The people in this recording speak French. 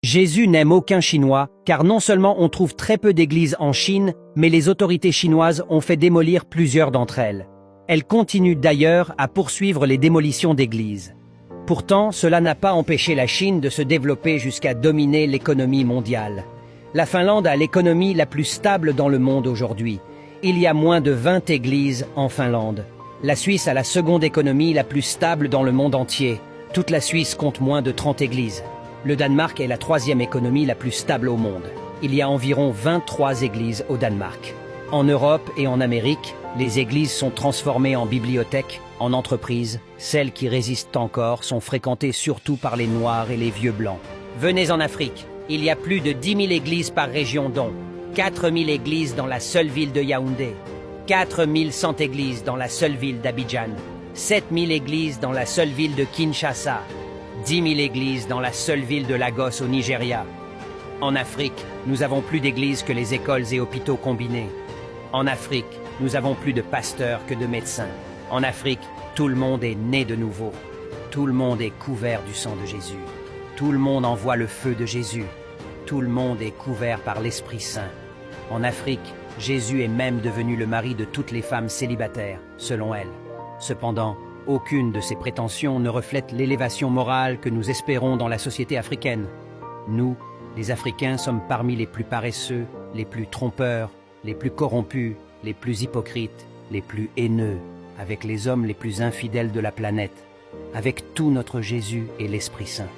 Jésus n'aime aucun Chinois, car non seulement on trouve très peu d'églises en Chine, mais les autorités chinoises ont fait démolir plusieurs d'entre elles. Elles continuent d'ailleurs à poursuivre les démolitions d'églises. Pourtant, cela n'a pas empêché la Chine de se développer jusqu'à dominer l'économie mondiale. La Finlande a l'économie la plus stable dans le monde aujourd'hui. Il y a moins de 20 églises en Finlande. La Suisse a la seconde économie la plus stable dans le monde entier. Toute la Suisse compte moins de 30 églises. Le Danemark est la troisième économie la plus stable au monde. Il y a environ 23 églises au Danemark. En Europe et en Amérique, les églises sont transformées en bibliothèques, en entreprises. Celles qui résistent encore sont fréquentées surtout par les Noirs et les Vieux Blancs. Venez en Afrique. Il y a plus de 10 000 églises par région, dont 4 000 églises dans la seule ville de Yaoundé, 4 100 églises dans la seule ville d'Abidjan, 7 000 églises dans la seule ville de Kinshasa, 10 000 églises dans la seule ville de Lagos au Nigeria. En Afrique, nous avons plus d'églises que les écoles et hôpitaux combinés. En Afrique, nous avons plus de pasteurs que de médecins. En Afrique, tout le monde est né de nouveau. Tout le monde est couvert du sang de Jésus. Tout le monde envoie le feu de Jésus. Tout le monde est couvert par l'Esprit Saint. En Afrique, Jésus est même devenu le mari de toutes les femmes célibataires, selon elle. Cependant, aucune de ces prétentions ne reflète l'élévation morale que nous espérons dans la société africaine. Nous, les Africains, sommes parmi les plus paresseux, les plus trompeurs, les plus corrompus, les plus hypocrites, les plus haineux, avec les hommes les plus infidèles de la planète, avec tout notre Jésus et l'Esprit Saint.